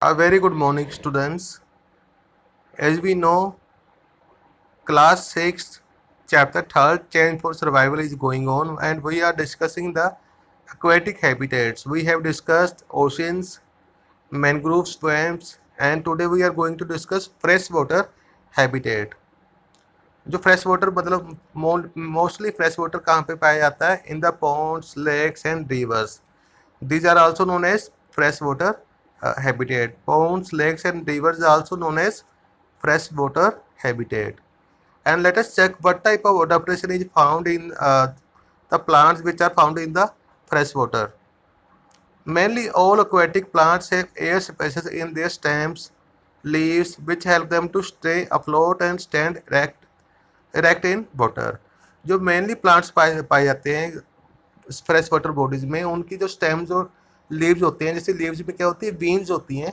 A very good morning, students. As we know, class 6, chapter 3rd, Change for Survival is going on, and we are discussing the aquatic habitats. We have discussed oceans, mangrove swamps, and today we are going to discuss freshwater habitat. जो fresh water मतलब mostly fresh water कहाँ पे पाया जाता है? In the ponds, lakes and rivers. These are also known as freshwater habitat. Ponds, lakes, and rivers are also known as freshwater habitat. And let us check what type of adaptation is found in the plants which are found in the freshwater. Mainly all aquatic plants have air spaces in their stems, leaves, which help them to stay afloat and stand erect in water. जो mainly plants पाए जाते हैं fresh water bodies में, उनकी जो stems और leaves होते हैं, जैसे लीव्स में क्या होती है, बीन्स होती हैं,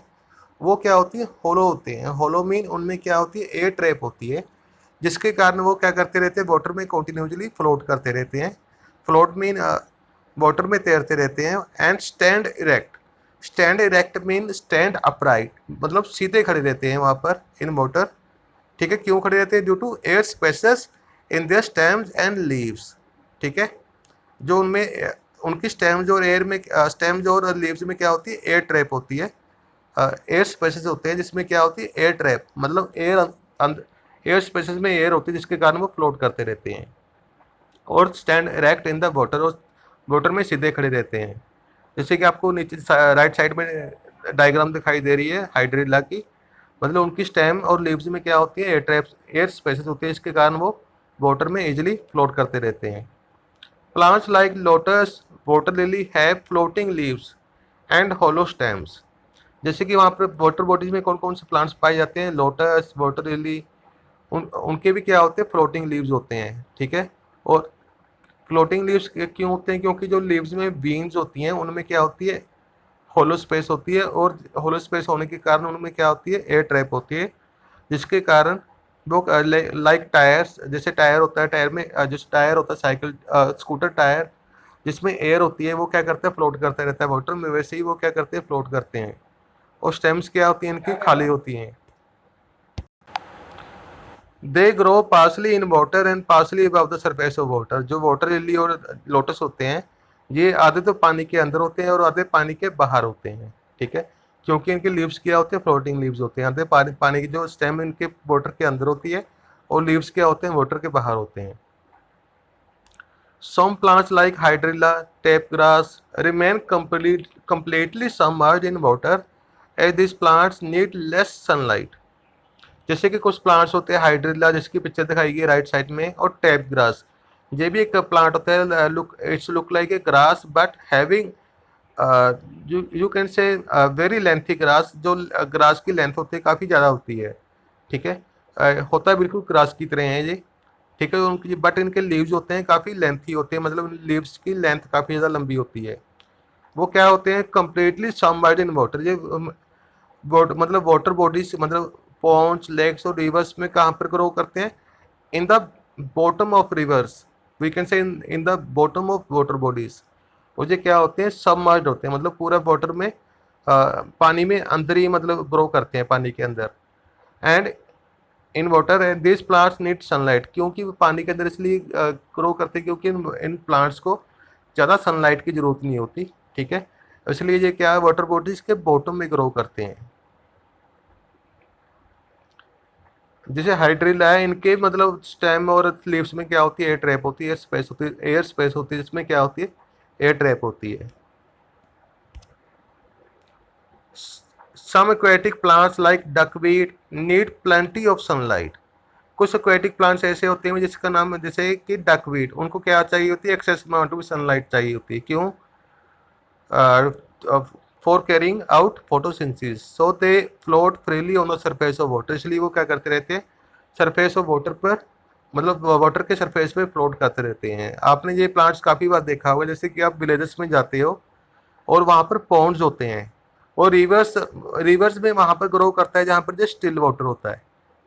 वो क्या होती है, होलो होते हैं. होलो मीन उनमें क्या होती है, एयर ट्रैप होती है, जिसके कारण वो क्या करते रहते हैं, वाटर में कंटिन्यूसली फ्लोट करते रहते हैं. फ्लोट मीन वाटर में तैरते रहते हैं. And stand erect. Stand erect mean stand upright, मतलब सीधे खड़े रहते हैं वहाँ पर इन वाटर. ठीक है, क्यों खड़े रहते हैं? Due to air spaces in their stems and leaves. ठीक है, जो उनमें उनकी स्टेम्स और एयर में स्टेम्स और लीव्स में क्या होती है, एयर ट्रैप होती है. एयर स्पेसेस होते हैं जिसमें क्या होती है, एयर ट्रैप, मतलब एयर स्पेसेस में एयर होती है जिसके कारण वो फ्लोट करते रहते हैं. और stand erect in the water, और वाटर में सीधे खड़े रहते हैं. जैसे कि आपको नीचे राइट साइड में डायग्राम दिखाई दे रही है हाइड्रिला की, मतलब उनकी स्टेम और लीव्स में क्या होती है, एयर ट्रैप, एयर स्पेसेस होती है, इसके कारण वो वाटर में इजिली फ्लोट करते रहते हैं. Plants like lotus, water lily have floating leaves and hollow stems. जैसे कि वहाँ पर वाटर बॉडीज में कौन कौन से प्लांट्स पाए जाते हैं, लोटस, वाटर लिली, उनके भी क्या होते हैं, फ्लोटिंग लीव्स होते हैं. ठीक है, और फ्लोटिंग लीव्स क्यों होते हैं? क्योंकि जो लीव्स में बीन्स होती हैं उनमें क्या होती है, होलो स्पेस होती है, और होलो स्पेस होने के कारण उनमें क्या होती है, एयर ट्रैप होती है, जिसके कारण वो लाइक टायर्स, जैसे टायर होता है, टायर में जैसे टायर होता है साइकिल स्कूटर टायर, जिसमें एयर होती है, वो क्या करता है, फ्लोट करता रहता है वाटर में, वैसे ही वो क्या करते हैं, फ्लोट करते हैं. और स्टेम्स क्या होती हैं, इनकी खाली होती हैं. They grow partly in water and partly above the surface of water. जो वाटर लिली और लोटस होते हैं, ये आधे तो पानी के अंदर होते हैं और आधे पानी के बाहर होते हैं. ठीक है, क्योंकि इनके लीव्स क्या होते हैं, फ्लोटिंग लीव्स होते हैं. आधे पानी की जो स्टेम इनके वाटर के अंदर होती है, और लीव्स क्या होते हैं, वाटर के बाहर होते हैं. Some plants like hydrilla, tape grass remain completely submerged in water as these plants need less sunlight. जैसे कि कुछ प्लांट्स होते हैं हाइड्रिला, जिसकी पिक्चर दिखाई गई राइट साइड में, और टैप ग्रास, ये भी एक प्लांट होता है. It's look like a grass but having you can say very lengthy grass. जो ग्रास की लेंथ होती है काफ़ी ज़्यादा होती है. ठीक है, होता है बिल्कुल ग्रास की तरह है ये. ठीक है, उनकी बट इनके लीव्स होते हैं काफ़ी लेंथी होते हैं, मतलब लीव्स की लेंथ काफ़ी ज़्यादा लंबी होती है. वो क्या होते हैं, कम्प्लीटली सबमर्ज्ड इन वाटर. ये मतलब वाटर बॉडीज, मतलब पॉन्ड्स, लेक्स और रिवर्स में कहाँ पर ग्रो करते हैं, in the bottom of rivers, we can say in the bottom of water bodies. वो जो क्या होते हैं, सबमर्ज्ड होते हैं, मतलब पूरा वाटर में पानी में अंदर ही मतलब ग्रो करते हैं, पानी के अंदर. And in water and this plants need sunlight. क्योंकि वो पानी के अंदर इसलिए ग्रो करते हैं क्योंकि इन प्लांट्स को ज़्यादा सनलाइट की ज़रूरत नहीं होती. ठीक है, इसलिए ये क्या है, वाटर बॉडीज के बॉटम में ग्रो करते हैं. जैसे हाइड्रिला है, इनके मतलब स्टेम और लीव्स में क्या होती है, एयर ट्रैप होती है, एयर स्पेस होती है, एयर स्पेस होती है, जिसमें क्या होती है, एयर ट्रैप होती है. Some aquatic plants like duckweed need plenty of sunlight. कुछ aquatic plants ऐसे होते हैं जिसका नाम जैसे कि डकवीड, उनको क्या चाहिए होती है, एक्सेस अमाउंट ऑफ सनलाइट चाहिए होती है. क्यों? For carrying out photosynthesis, so they float freely on the surface of water. इसलिए वो क्या करते रहते हैं, सरफेस ऑफ वाटर पर, मतलब वाटर के सरफेस पे फ्लोट करते रहते हैं. आपने ये प्लांट्स काफ़ी बार देखा होगा, जैसे कि आप विलेजेस में जाते हो और वहाँ पर पॉन्ड्स होते हैं, और रिवर्स में वहाँ पर ग्रो करता है जहाँ पर जो स्टिल वाटर होता है.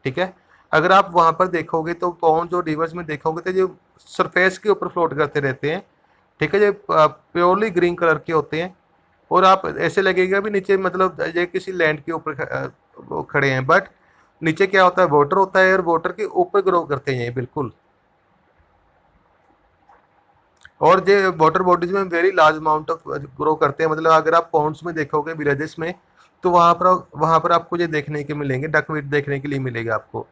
ठीक है, अगर आप वहाँ पर देखोगे तो पॉन्ड जो रिवर्स में देखोगे तो जो सरफेस के ऊपर फ्लोट करते रहते हैं. ठीक है, जो प्योरली ग्रीन कलर के होते हैं, और आप ऐसे लगेगा भी नीचे मतलब ये किसी लैंड के ऊपर वो खड़े हैं, बट नीचे क्या होता है, वाटर होता है और वाटर के ऊपर ग्रो करते हैं ये बिल्कुल। और ये वाटर बॉडीज में very large amount of grow करते हैं, मतलब अगर आप पॉन्ड्स में देखोगे विलेजेस में, तो वहाँ पर आपको ये देखने के मिलेंगे, डकवीट देखने के लिए मिलेगा आपको।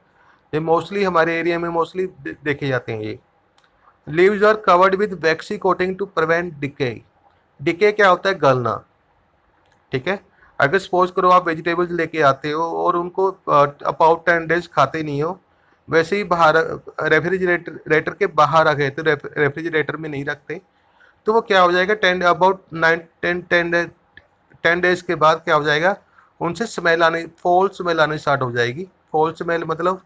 ये मोस्टली हमारे एरिया में मोस्टली देखे जाते हैं ये। Leaves are covered with waxy coating to prevent decay. Decay क्या होता है, गलना, ठीक है। अगर सपोज करो आप वेजिटेबल्स लेके आते हो और उनको अबाउट 10 डेज खाते नहीं हो, वैसे ही बाहर रेफ्रिजरेटर के बाहर आ गए तो रेफ्रिजरेटर में नहीं रखते, तो वो क्या हो जाएगा, 10 डेज के बाद क्या हो जाएगा, उनसे स्मेल आने, फॉल स्मेल आनी स्टार्ट हो जाएगी। फॉल स्मेल मतलब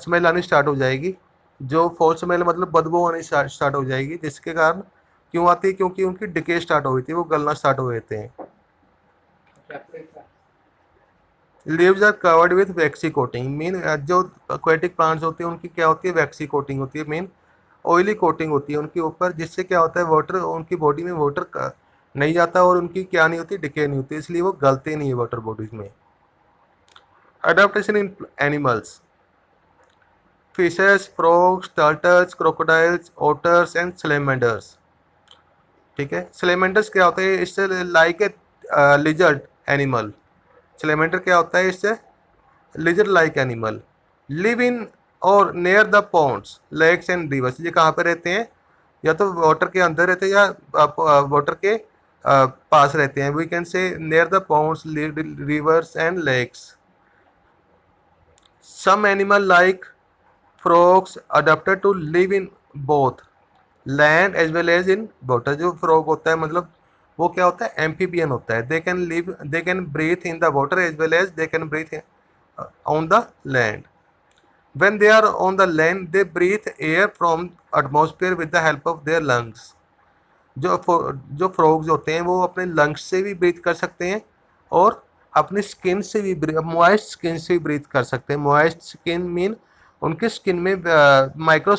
स्मेल आनी स्टार्ट हो जाएगी। जो फॉल स्मेल मतलब बदबू आनी स्टार्ट हो जाएगी, जिसके कारण क्यों आती है, क्योंकि उनकी डिके स्टार्ट हो गई थी, वो गलना स्टार्ट हो गए थे। Leaves are covered with waxy coating, mean जो एक्वेटिक प्लांट्स होते हैं उनकी क्या होती है, वैक्सी कोटिंग होती है, मीन ऑयली कोटिंग होती है उनके ऊपर, जिससे क्या होता है, वाटर उनकी बॉडी में वाटर नहीं जाता और उनकी क्या नहीं होती, डिके नहीं होती, इसलिए वो गलते नहीं है वाटर बॉडीज में। Adaptation in animals, fishes, frogs, turtles, crocodiles, otters and salamanders, ठीक है। सलेमेंडर्स क्या होते हैं, इससे like a lizard animal. Salamander क्या होता है, इससे lizard like animal. Live in और near the ponds, lakes and rivers, ये कहाँ पे रहते हैं, या तो वाटर के अंदर रहते हैं या वाटर के पास रहते हैं। We can say near the ponds, rivers and lakes. Some animal like frogs adapted to live in both land as well as in water। जो frog होता है मतलब वो क्या होता है, एम्फीबियन होता है। They can breathe in the water as well as they can breathe on the land. when they are on the land they breathe air from atmosphere with the help of their lungs। जो frogs होते हैं वो अपने lungs से भी breathe कर सकते हैं और अपनी स्किन से भी, मॉइस्ट स्किन से भी ब्रीथ कर सकते हैं। मॉइस्ट स्किन मीन उनके स्किन में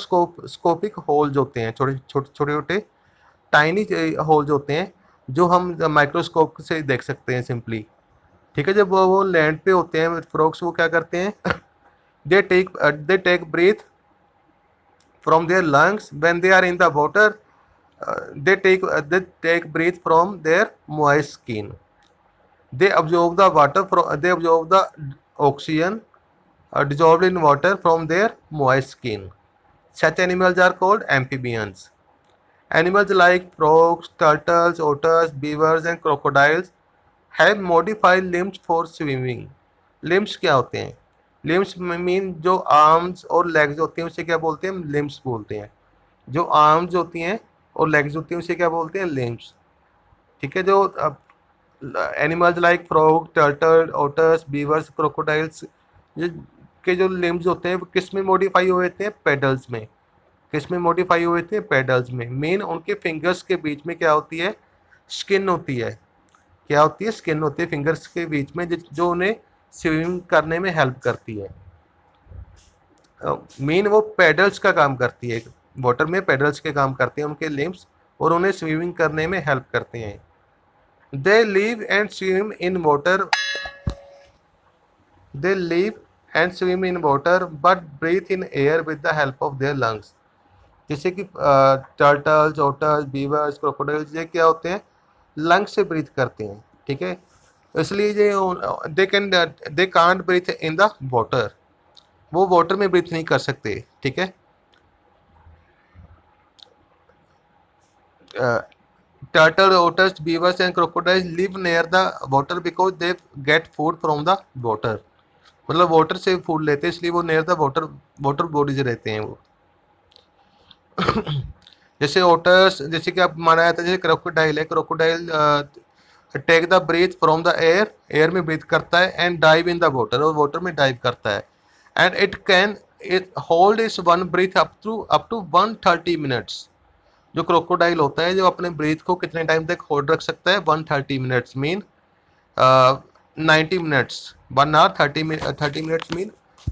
स्कोपिक होल्स होते हैं, छोटे छोटे छोटे छोटे टाइनी होल्स होते हैं, जो हम माइक्रोस्कोप से देख सकते हैं सिंपली, ठीक है। जब वो लैंड पे होते हैं फ्रॉग्स, वो क्या करते हैं, they take breath from their lungs. When they are in the water they take breath from their moist skin। they absorb the water from they absorb the oxygen dissolved in water from their moist skin। such animals are called amphibians। animals like frogs, turtles, otters, beavers and crocodiles have modified limbs for swimming। limbs क्या होते हैं, limbs mean जो arms और legs होते हैं उसे क्या बोलते हैं, limbs बोलते हैं। जो आर्म्स होती हैं और लेग्स होती हैं उसे क्या बोलते हैं, लिम्स, ठीक है। जो animals like frog, turtle, otters, beavers, crocodiles के जो लिम्स होते हैं वो किस में मॉडिफाई हुए थे, पेडल्स में। किस में मॉडिफाई हुए थे, पेडल्स में। मेन उनके फिंगर्स के बीच में क्या होती है, स्किन होती है। क्या होती है, स्किन होती है फिंगर्स के बीच में, जो उन्हें स्विमिंग करने में हेल्प करती है। मेन वो पेडल्स का काम करती है, वाटर में पेडल्स के काम करते हैं उनके लिम्स, और उन्हें स्विमिंग करने में हेल्प करते हैं। They live and swim in water they live and swim in water but breathe in air with the help of their lungs. जैसे कि टर्टल्स, ओटर्स, बीवर्स, क्रोकोडाइल्स, ये क्या होते हैं, लंग्स से ब्रीथ करते हैं, ठीक है। इसलिए ये they can't breathe in the water, वो वाटर में ब्रीथ नहीं कर सकते, ठीक है। turtle, otters, beavers and crocodiles live near the water because they get food from the water। मतलब वाटर से फूड लेते हैं, इसलिए वो नियर द वाटर बॉडीज रहते हैं वो। जैसे ओटर्स, जैसे कि आप माना जाता है, जैसे क्रोकोडाइल है, crocodile take the breath from the air, air में ब्रीथ करता है, and dive in the water, और वाटर में डाइव करता है। And it hold its one breath up to 130 minutes. जो क्रोकोडाइल होता है जो अपने ब्रीथ को कितने टाइम तक होल्ड रख सकता है, 130 minutes mean 90 minutes, 1 hour 30 minutes mean